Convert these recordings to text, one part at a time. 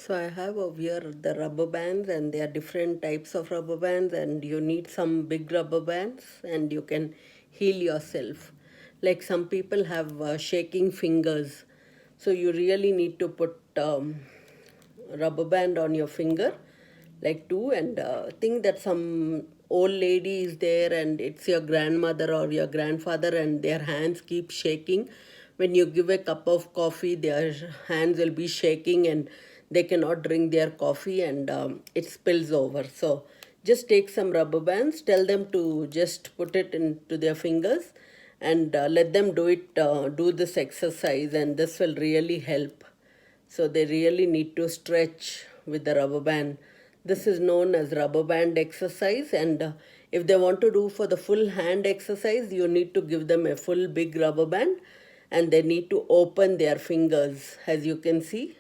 So I have over here the rubber bands, and there are different types of rubber bands, and you need some big rubber bands and you can heal yourself. Like some people have shaking fingers, so you really need to put rubber band on your finger, like two, and think that some old lady is there and it's your grandmother or your grandfather and their hands keep shaking. When you give a cup of coffee, their hands will be shaking and they cannot drink their coffee, and it spills over. So just take some rubber bands, tell them to just put it into their fingers, and let them do this exercise, and this will really help. So they really need to stretch with the rubber band. This is known as rubber band exercise, and if they want to do for the full hand exercise, you need to give them a full big rubber band, and they need to open their fingers, as you can see.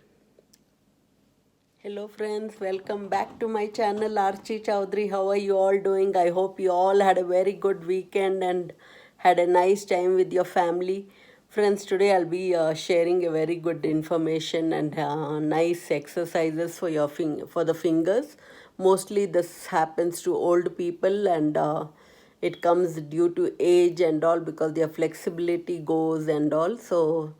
Hello friends, welcome back to my channel Archie Chowdhury. How are you all doing? I hope you all had a very good weekend and had a nice time with your family. Friends, today I'll be sharing a very good information and nice exercises for for the fingers. Mostly this happens to old people, and it comes due to age and all, because their flexibility goes and all. So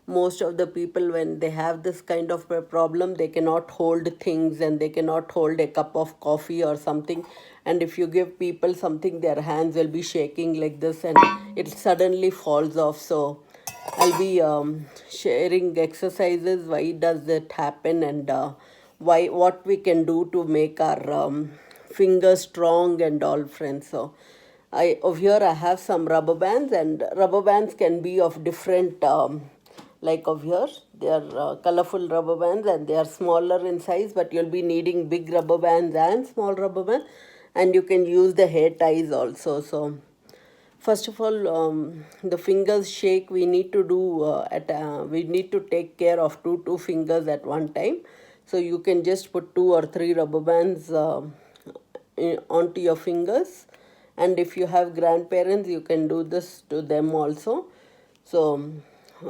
most of the people, when they have this kind of a problem, they cannot hold things and they cannot hold a cup of coffee or something, and if you give people something, their hands will be shaking like this and it suddenly falls off. So I'll be sharing exercises, why does it happen, and why, what we can do to make our fingers strong and all, friends. So over here I have some rubber bands, and rubber bands can be of different like over here, they are colorful rubber bands and they are smaller in size, but you'll be needing big rubber bands and small rubber bands, and you can use the hair ties also. So first of all, the fingers shake, we need to do we need to take care of two fingers at one time. So you can just put 2 or 3 rubber bands onto your fingers, and if you have grandparents, you can do this to them also. So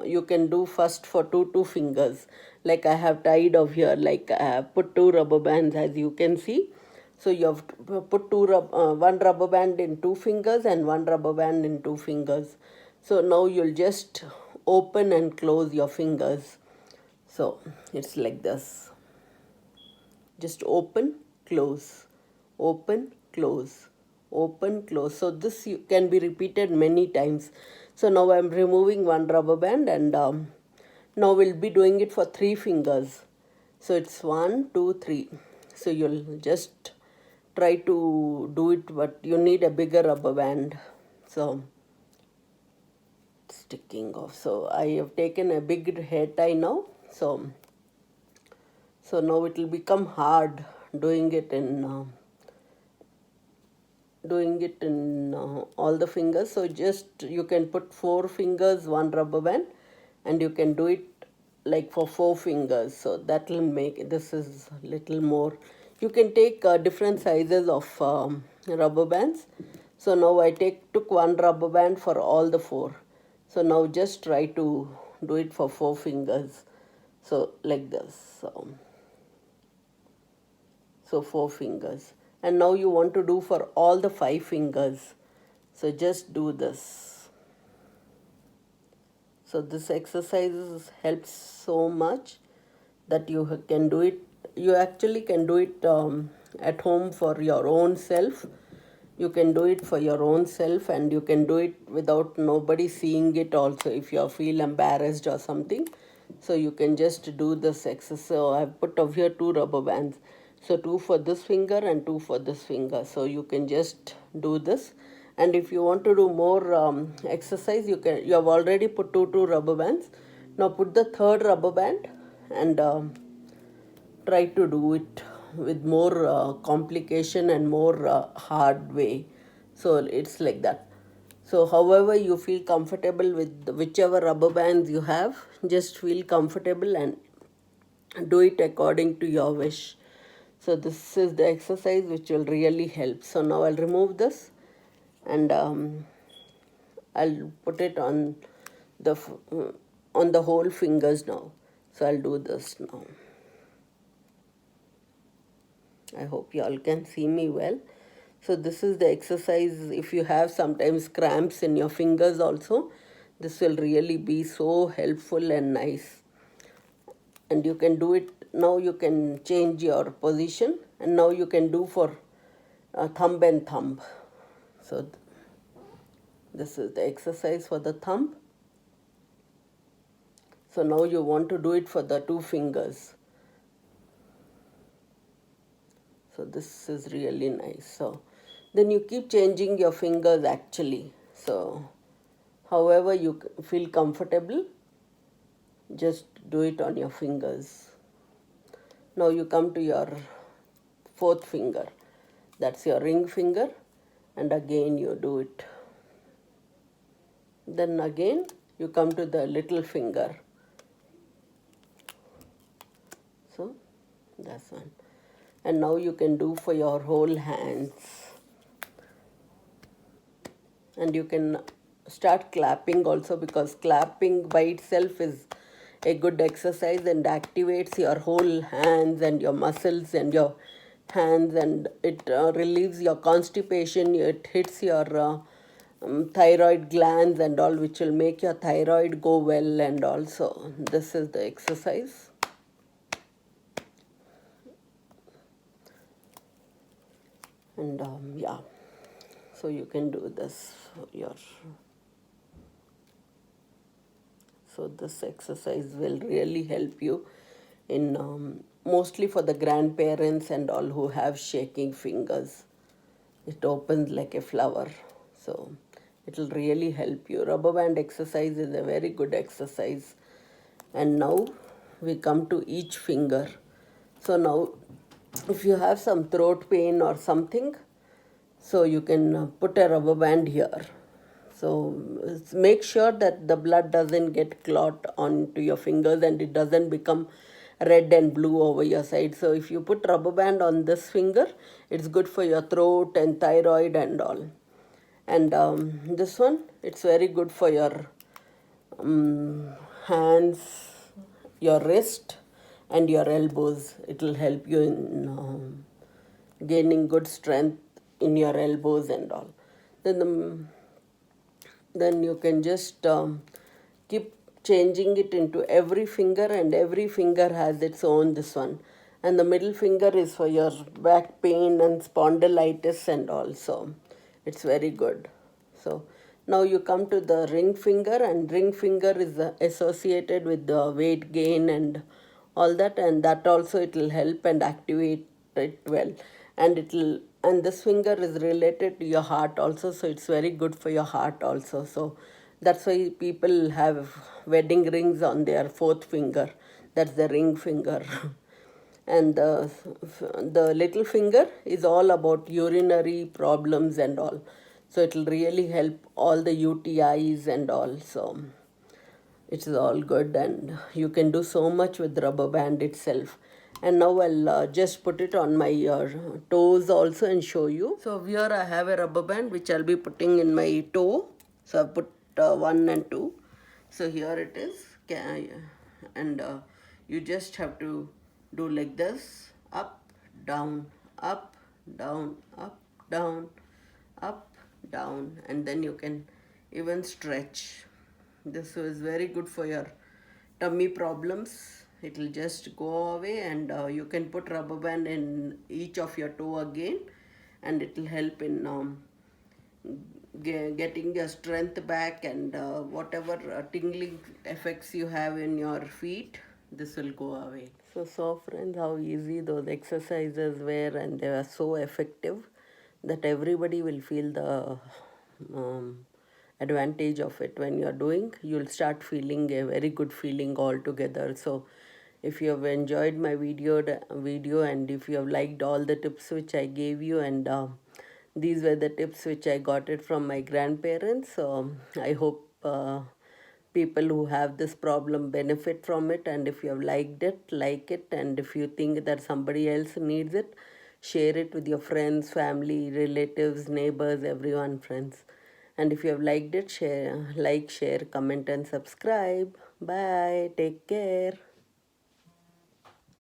you can do first for two fingers, like I have tied over here, like I have put 2 rubber bands, as you can see. So you have to put one rubber band in 2 fingers and one rubber band in 2 fingers. So now you'll just open and close your fingers. So it's like this. Just open, close, open, close, open, close. So this can be repeated many times. So now I'm removing one rubber band, and now we'll be doing it for 3 fingers. So it's 1, 2, 3. So you'll just try to do it, but you need a bigger rubber band. So sticking off. So I have taken a big hair tie now. So now it will become hard doing it in all the fingers. So just you can put 4 fingers, one rubber band, and you can do it like for 4 fingers. So that will make this is little more. You can take different sizes of rubber bands. So now I took one rubber band for all the 4. So now just try to do it for 4 fingers. So like this. So 4 fingers, and now you want to do for all the 5 fingers. So just do this. So this exercise helps so much that you can do it. You actually can do it at home for your own self. You can do it for your own self, and you can do it without nobody seeing it also, if you feel embarrassed or something. So you can just do this exercise. So I've put over here 2 rubber bands. So 2 for this finger and 2 for this finger. So you can just do this. And if you want to do more exercise, you have already put two rubber bands. Now put the third rubber band, and try to do it with more complication and more hard way. So it's like that. So however you feel comfortable with whichever rubber bands you have, just feel comfortable and do it according to your wish. So this is the exercise which will really help. So now I'll remove this, and I'll put it on the whole fingers now. So I'll do this now. I hope you all can see me well. So this is the exercise. If you have sometimes cramps in your fingers also, this will really be so helpful and nice. And you can do it now. You can change your position, and now you can do for thumb and thumb. So this is the exercise for the thumb. So now you want to do it for the two fingers. So this is really nice. So then you keep changing your fingers actually. So however you feel comfortable, just do it on your fingers. Now you come to your fourth finger. That's your ring finger, and again you do it. Then again you come to the little finger. So that's one. And now you can do for your whole hands. And you can start clapping also, because clapping by itself is a good exercise and activates your whole hands and your muscles and your hands, and it relieves your constipation. It hits your thyroid glands and all, which will make your thyroid go well. And also this is the exercise. And yeah, so you can do this your. So this exercise will really help you in mostly for the grandparents and all who have shaking fingers. It opens like a flower. So it will really help you. Rubber band exercise is a very good exercise. And now we come to each finger. So now if you have some throat pain or something, so you can put a rubber band here. So make sure that the blood doesn't get clot onto your fingers and it doesn't become red and blue over your side. So if you put rubber band on this finger, it's good for your throat and thyroid and all. And this one, it's very good for your hands, your wrist, and your elbows. It will help you in gaining good strength in your elbows and all. Then you can just keep changing it into every finger, and every finger has its own this one. And the middle finger is for your back pain and spondylitis and all. So it's very good. So now you come to the ring finger, and ring finger is associated with the weight gain and all that, and that also it will help and activate it well. And this finger is related to your heart also, so it's very good for your heart also. So that's why people have wedding rings on their fourth finger. That's the ring finger. And the little finger is all about urinary problems and all. So it will really help all the UTIs and all. So it's all good, and you can do so much with rubber band itself. And now I'll just put it on my toes also and show you. So here I have a rubber band which I'll be putting in my toe. So I've put 1 and 2. So here it is. And you just have to do like this: up, down, up, down, up, down, up, down, and then you can even stretch. This is very good for your tummy problems. It will just go away, and you can put rubber band in each of your toe again, and it will help in getting your strength back, and whatever tingling effects you have in your feet, this will go away. So friends, how easy those exercises were, and they were so effective that everybody will feel the advantage of it. When you're doing, you'll start feeling a very good feeling altogether. So if you have enjoyed my video, and if you have liked all the tips which I gave you, and these were the tips which I got it from my grandparents, so I hope people who have this problem benefit from it. And if you have liked it, like it, and if you think that somebody else needs it, share it with your friends, family, relatives, neighbors, everyone, friends. And if you have liked it, share, comment, and subscribe. Bye. Take care.